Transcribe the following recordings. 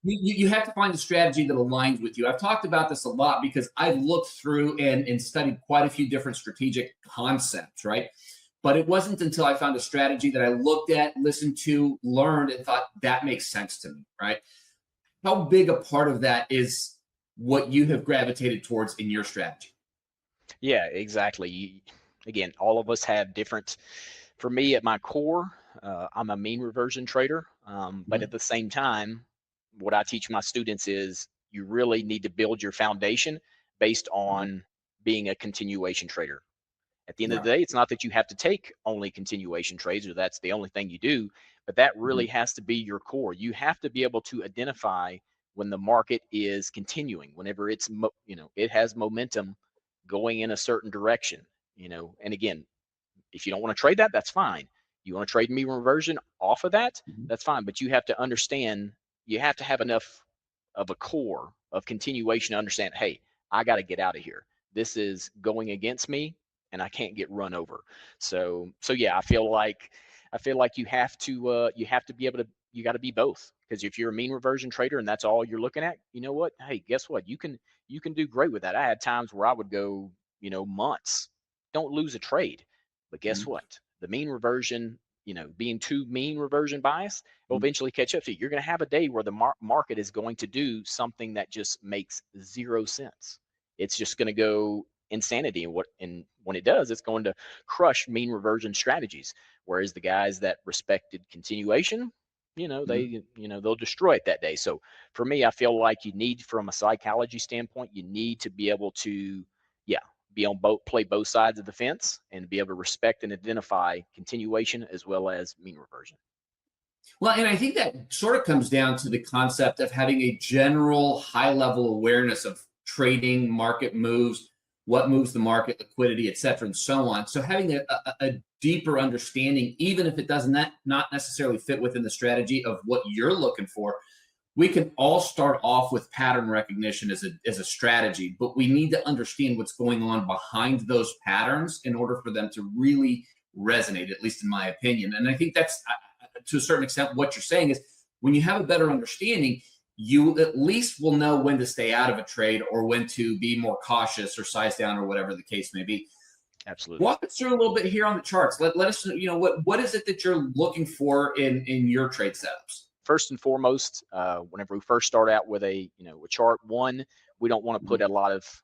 You have to find a strategy that aligns with you. I've talked about this a lot because I've looked through and studied quite a few different strategic concepts, right? But it wasn't until I found a strategy that I looked at, listened to, learned, and thought that makes sense to me, right? How big a part of that is what you have gravitated towards in your strategy? Yeah, exactly. Again, all of us have different. For me, at my core, I'm a mean reversion trader, but at Mhm. the same time, what I teach my students is you really need to build your foundation based Mhm. on being a continuation trader. At the end of Right. the day, it's not that you have to take only continuation trades or that's the only thing you do, but that Mhm. really has to be your core. You have to be able to identify when the market is continuing, whenever it has momentum going in a certain direction, and again, if you don't want to trade that, that's fine. You want to trade mean reversion off of that, Mhm. that's fine. But you have to understand, you have to have enough of a core of continuation to understand, hey, I got to get out of here. This is going against me and I can't get run over. So yeah, I feel like you have to be able to, you got to be both. Because if you're a mean reversion trader and that's all you're looking at, you know what? Hey, guess what? You can do great with that. I had times where I would go, months, don't lose a trade, but guess Mhm. what? The mean reversion, being too mean reversion bias will Mhm. eventually catch up to you. You're going to have a day where the market is going to do something that just makes zero sense. It's just going to go insanity. And when it does, it's going to crush mean reversion strategies. Whereas the guys that respected continuation, Mhm. they'll destroy it that day. So for me, I feel like you need, from a psychology standpoint, you need to be able to, yeah, be on both, play both sides of the fence, and be able to respect and identify continuation as well as mean reversion. Well, and I think that sort of comes down to the concept of having a general high level awareness of trading, market moves, what moves the market, liquidity, et cetera, and so on. So having a deeper understanding, even if it does not necessarily fit within the strategy of what you're looking for, we can all start off with pattern recognition as a strategy, but we need to understand what's going on behind those patterns in order for them to really resonate, at least in my opinion. And I think that's to a certain extent what you're saying is when you have a better understanding, you at least will know when to stay out of a trade or when to be more cautious or size down or whatever the case may be. Absolutely. Walk us through a little bit here on the charts. Let us know, what is it that you're looking for in your trade setups? First and foremost, whenever we first start out with a chart, one, we don't want to put Mhm. a lot of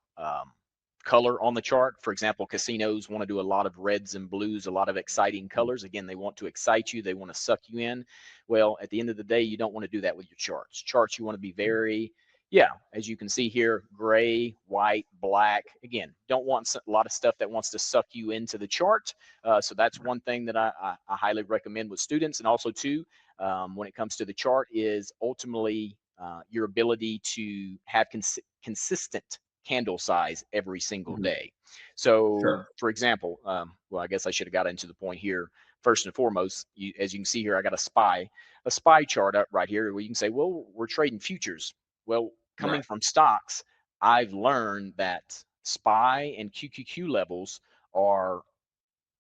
color on the chart. For example, casinos want to do a lot of reds and blues, a lot of exciting colors. Again, they want to excite you, they want to suck you in. Well, at the end of the day, you don't want to do that with your charts. Charts, you want to be very, yeah, as you can see here, gray, white, black. Again, don't want a lot of stuff that wants to suck you into the chart. So that's one thing that I highly recommend with students. And also, too, when it comes to the chart, is ultimately your ability to have consistent candle size every single Mhm. day. So, Sure. for example, well, I guess I should have got into the point here. First and foremost, as you can see here, I got a spy chart up right here where you can say, well, we're trading futures. Well, coming Right. from stocks, I've learned that SPY and QQQ levels are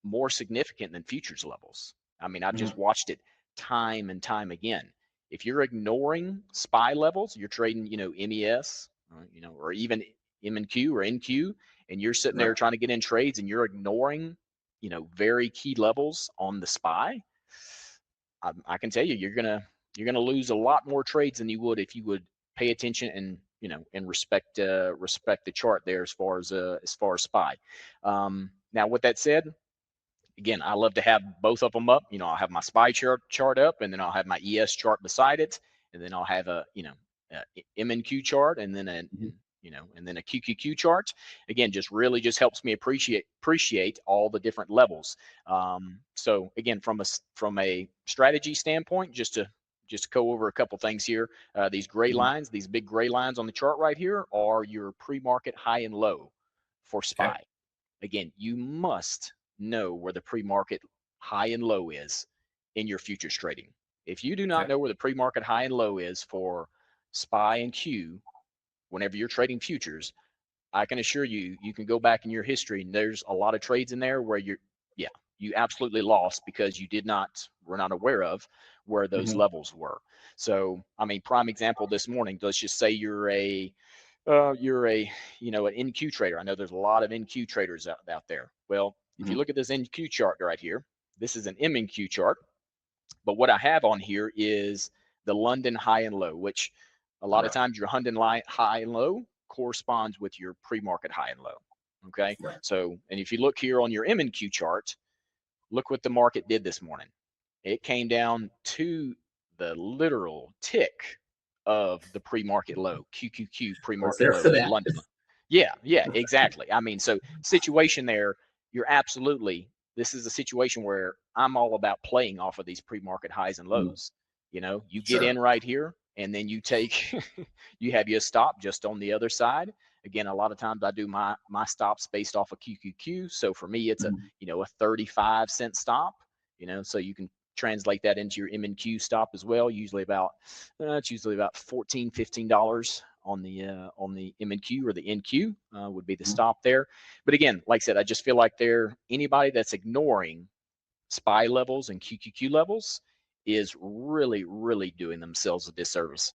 more significant than futures levels. I mean, I've just Mhm. watched it time and time again. If you're ignoring SPY levels, you're trading, MES, or even M&Q or NQ, and you're sitting there Right. trying to get in trades and you're ignoring, very key levels on the SPY. I can tell you, you're gonna lose a lot more trades than you would if you would pay attention and and respect the chart there as far as SPY. Now, with that said, again, I love to have both of them up. I'll have my SPY chart up, and then I'll have my ES chart beside it, and then I'll have a MNQ chart, and then Mhm. a QQQ chart. Again, just really just helps me appreciate all the different levels. So again, from a strategy standpoint, just to go over a couple things here. These gray Mhm. lines, these big gray lines on the chart right here, are your pre-market high and low for Okay. SPY. Again, you must know where the pre-market high and low is in your futures trading. If you do not Okay. know where the pre-market high and low is for SPY and Q, whenever you're trading futures, I can assure you, you can go back in your history and there's a lot of trades in there where yeah, you absolutely lost because you were not aware of where those Mhm. levels were. So, I mean, prime example this morning, let's just say you're a you know, an NQ trader. I know there's a lot of NQ traders out there. Well, if you Mhm. look at this NQ chart right here, this is an MNQ chart, but what I have on here is the London high and low, which a lot of Right. times your London high and low corresponds with your pre-market high and low. Okay. Right. So, and if you look here on your MNQ chart, look what the market did this morning. It came down to the literal tick of the pre-market low, QQQ I was pre-market there low for in that. London. Yeah, yeah, exactly. I mean, so situation there, you're absolutely, this is a situation where I'm all about playing off of these pre-market highs and Mhm. lows. You know, you get Sure. in right here and then you take, you have your stop just on the other side. Again, a lot of times I do my stops based off of QQQ. So for me, it's a, Mhm. you know, a 35-cent stop, you know, so you can translate that into your M&Q stop as well. Usually about it's usually about $14-15 on the M&Q, or the NQ would be the Mhm. stop there. But again, like I said, I just feel like anybody that's ignoring SPY levels and QQQ levels is really, really doing themselves a disservice.